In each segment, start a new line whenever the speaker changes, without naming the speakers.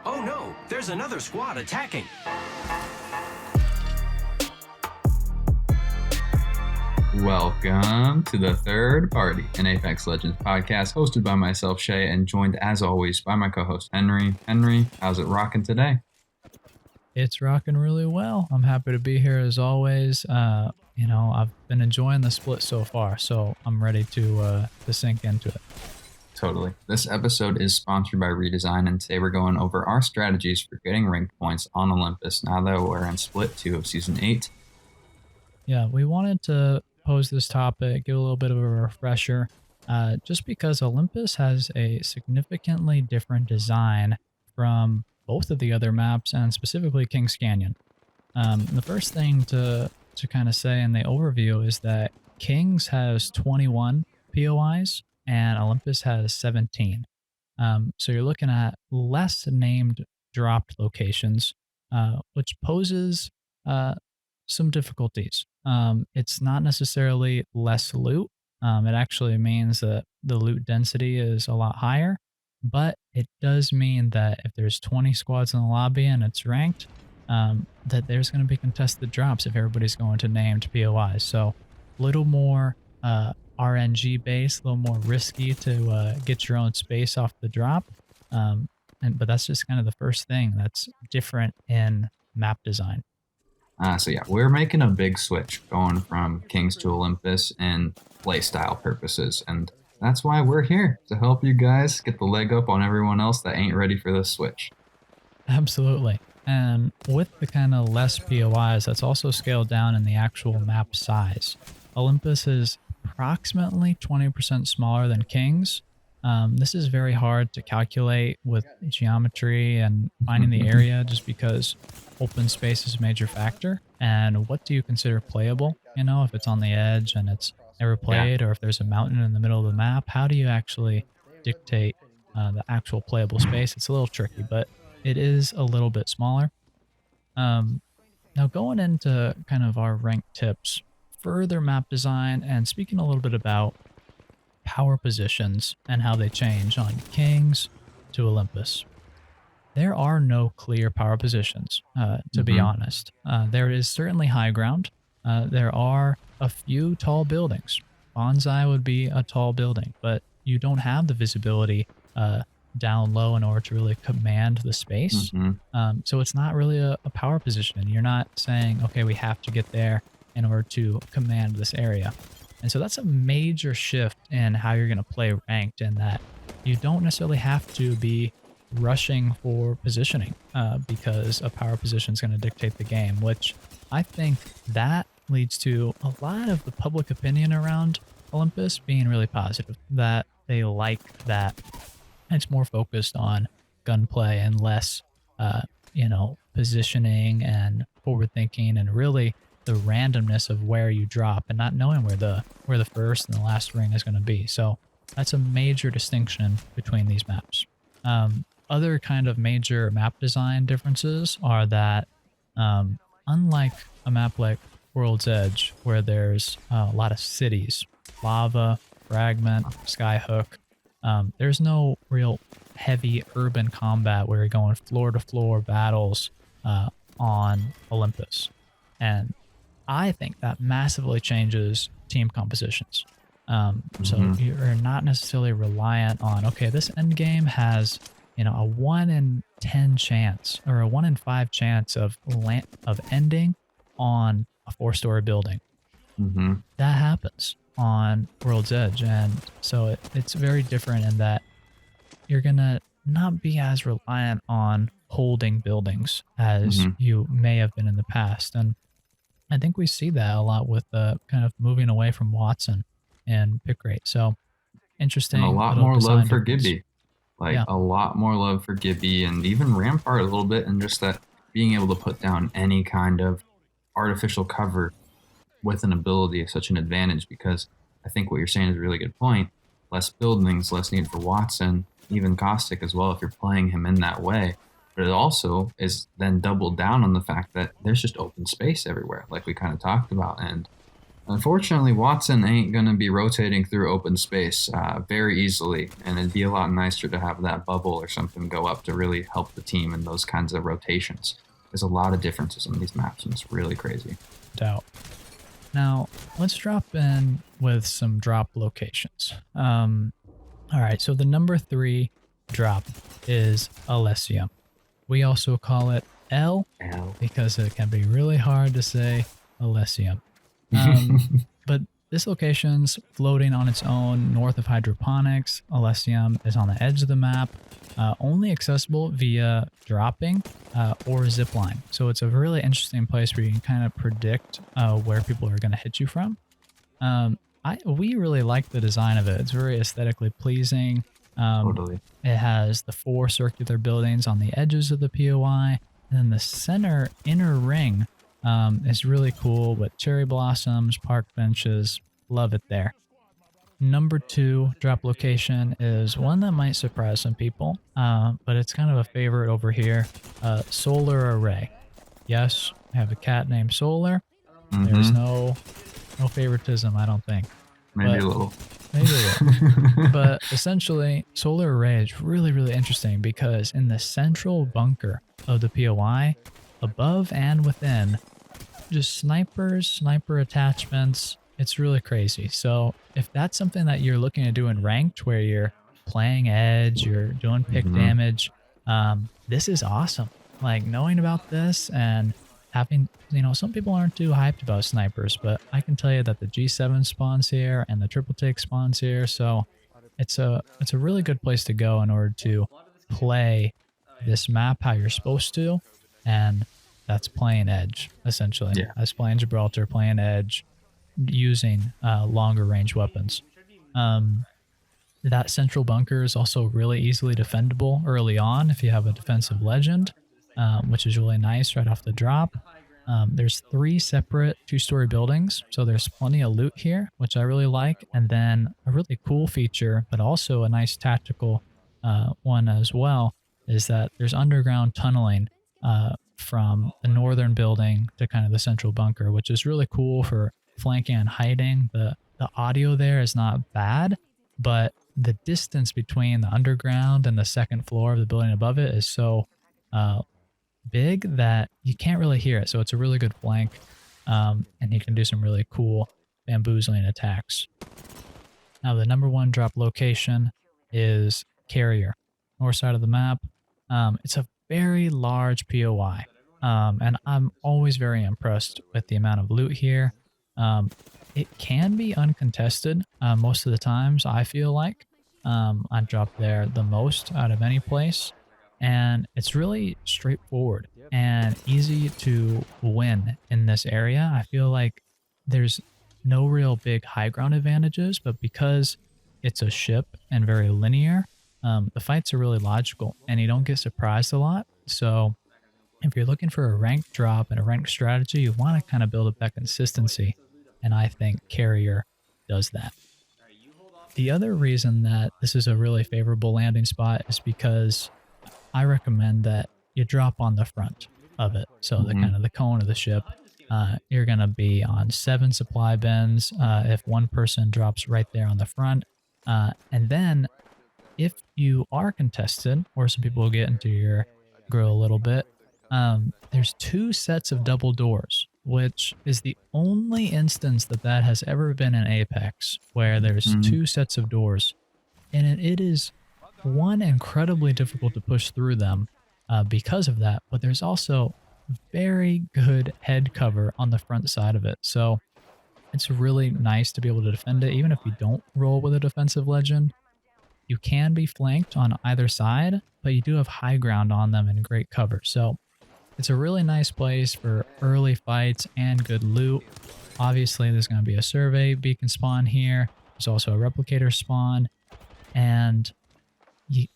Oh no, there's another squad attacking.
Welcome to the Third Party, an Apex Legends podcast hosted by myself, Shay, and joined as always by my co-host, Henry. Henry, how's it rocking today?
It's rocking really well. I'm happy to be here as always. I've been enjoying the split so far, so I'm ready to sink into it.
Totally. This episode is sponsored by Redesign, and today we're going over our strategies for getting ranked points on Olympus now that we're in Split 2 of Season 8.
Yeah, we wanted to pose this topic, give a little bit of a refresher, just because Olympus has a significantly different design from both of the other maps, and specifically King's Canyon. The first thing to kind of say in the overview is that King's has 21 POIs and Olympus has 17. So you're looking at less named dropped locations, which poses some difficulties. It's not necessarily less loot. It actually means that the loot density is a lot higher, but it does mean that if there's 20 squads in the lobby and it's ranked, that there's going to be contested drops if everybody's going to named POIs. So a little more RNG based, a little more risky to get your own space off the drop. But that's just kind of the first thing that's different in map design.
So we're making a big switch going from Kings to Olympus and playstyle purposes, and that's why we're here, to help you guys get the leg up on everyone else that ain't ready for this switch.
Absolutely. And with the kind of less POIs, that's also scaled down in the actual map size. Olympus is approximately 20% smaller than Kings. This is very hard to calculate with geometry and finding the area, just because open space is a major factor. And what do you consider playable? If it's on the edge and it's never played, or if there's a mountain in the middle of the map, how do you actually dictate the actual playable space? It's a little tricky, but it is a little bit smaller. Now going into kind of our rank tips, further map design, and speaking a little bit about power positions and how they change on Kings to Olympus. There are no clear power positions, to be honest. There is certainly high ground. There are a few tall buildings. Bonsai would be a tall building, but you don't have the visibility down low in order to really command the space. So it's not really a power position. You're not saying, okay, we have to get there in order to command this area. And so that's a major shift in how you're going to play ranked, in that you don't necessarily have to be rushing for positioning because a power position is going to dictate the game, which I think that leads to a lot of the public opinion around Olympus being really positive, that they like that it's more focused on gunplay and less, positioning and forward thinking, and really the randomness of where you drop and not knowing where the first and the last ring is going to be. So that's a major distinction between these maps. Other kind of major map design differences are that unlike a map like World's Edge, where there's a lot of cities, lava, fragment, skyhook, there's no real heavy urban combat where you're going floor to floor battles on Olympus. And I think that massively changes team compositions. So you're not necessarily reliant on, okay, this end game has, a 1 in 10 chance or a 1 in 5 chance of ending on a 4-story building. That happens on World's Edge. And so it's very different in that you're going to not be as reliant on holding buildings as you may have been in the past. And I think we see that a lot with kind of moving away from Watson and pick rate. So interesting.
And a lot more love for Gibby. A lot more love for Gibby, and even Rampart a little bit, and just that being able to put down any kind of artificial cover with an ability is such an advantage, because I think what you're saying is a really good point. Less buildings, less need for Watson, even Caustic as well if you're playing him in that way. But it also is then doubled down on the fact that there's just open space everywhere, like we kind of talked about. And Unfortunately, Watson ain't going to be rotating through open space very easily, and it'd be a lot nicer to have that bubble or something go up to really help the team in those kinds of rotations. There's a lot of differences in these maps, and it's really crazy.
Doubt. Now, let's drop in with some drop locations. All right, so the number 3 drop is Elysium. We also call it L because it can be really hard to say Elysium. But this location's floating on its own north of hydroponics. Elysium is on the edge of the map, only accessible via dropping or zipline. So it's a really interesting place where you can kind of predict where people are going to hit you from. We really like the design of it. It's very aesthetically pleasing.
Totally.
It has the 4 circular buildings on the edges of the POI, and then the center inner ring is really cool with cherry blossoms, park benches. Love it there. Number 2 drop location is one that might surprise some people, but it's kind of a favorite over here. Solar Array. Yes, I have a cat named Solar. There's no favoritism, I don't think.
Maybe a little.
Maybe a little. But essentially, Solar Array is really, really interesting because in the central bunker of the POI, above and within, just sniper attachments. It's really crazy. So if that's something that you're looking to do in ranked where you're playing edge, you're doing pick damage, this is awesome. Like knowing about this and having, some people aren't too hyped about snipers, but I can tell you that the G7 spawns here and the triple take spawns here. So it's a really good place to go in order to play this map how you're supposed to. And that's playing edge, essentially.
Yeah.
That's playing Gibraltar, playing edge, using longer range weapons. That central bunker is also really easily defendable early on if you have a defensive legend, which is really nice right off the drop. There's 3 separate 2-story buildings, so there's plenty of loot here, which I really like. And then a really cool feature, but also a nice tactical one as well, is that there's underground tunneling from the northern building to kind of the central bunker, which is really cool for flanking and hiding. The audio there is not bad, but the distance between the underground and the second floor of the building above it is so big that you can't really hear it. So it's a really good flank, and you can do some really cool bamboozling attacks. Now the number 1 drop location is Carrier, north side of the map. It's a very large POI, and I'm always very impressed with the amount of loot here. It can be uncontested most of the times, I feel like. I drop there the most out of any place, and it's really straightforward and easy to win in this area. I feel like there's no real big high ground advantages, but because it's a ship and very linear, the fights are really logical and you don't get surprised a lot. So if you're looking for a ranked drop and a ranked strategy, you want to kind of build up that consistency. And I think Carrier does that. The other reason that this is a really favorable landing spot is because I recommend that you drop on the front of it. So the kind of the cone of the ship, you're going to be on 7 supply bins if one person drops right there on the front. And then if you are contested, or some people will get into your grill a little bit, there's 2 sets of double doors, which is the only instance that has ever been in Apex, where there's 2 sets of doors. And it is, one, incredibly difficult to push through them because of that, but there's also very good head cover on the front side of it. So it's really nice to be able to defend it, even if you don't roll with a defensive legend. You can be flanked on either side, but you do have high ground on them and great cover. So it's a really nice place for early fights and good loot. Obviously, there's going to be a survey beacon spawn here. There's also a replicator spawn. And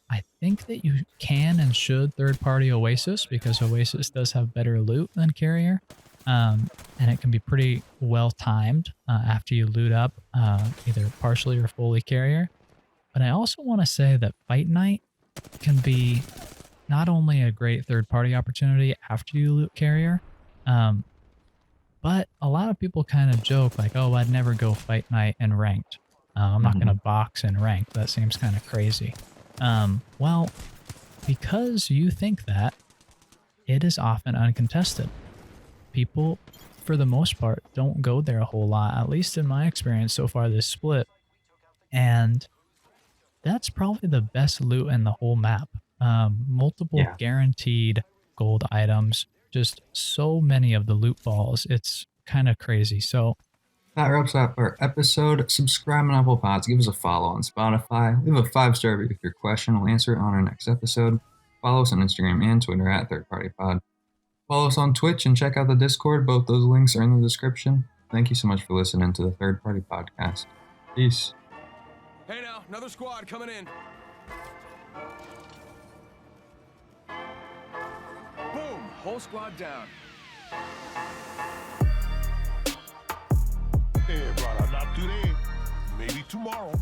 I think that you can and should third-party Oasis, because Oasis does have better loot than Carrier. And it can be pretty well timed after you loot up either partially or fully Carrier. But I also want to say that Fight Night can be not only a great third-party opportunity after you loot Carrier, But a lot of people kind of joke like, oh, I'd never go fight night in ranked. I'm not going to box in ranked. That seems kind of crazy. Well, because you think that, it is often uncontested. People, for the most part, don't go there a whole lot, at least in my experience so far this split. And that's probably the best loot in the whole map. Multiple guaranteed gold items, just so many of the loot balls. It's kind of crazy. So
that wraps up our episode. Subscribe on Apple Pods. Give us a follow on Spotify. Leave a 5-star review with your question. We'll answer it on our next episode. Follow us on Instagram and Twitter at Third Party Pod. Follow us on Twitch and check out the Discord. Both those links are in the description. Thank you so much for listening to the Third Party Podcast. Peace.
Hey now, another squad coming in. Boom, whole squad down.
Hey, brother, not today. Maybe tomorrow.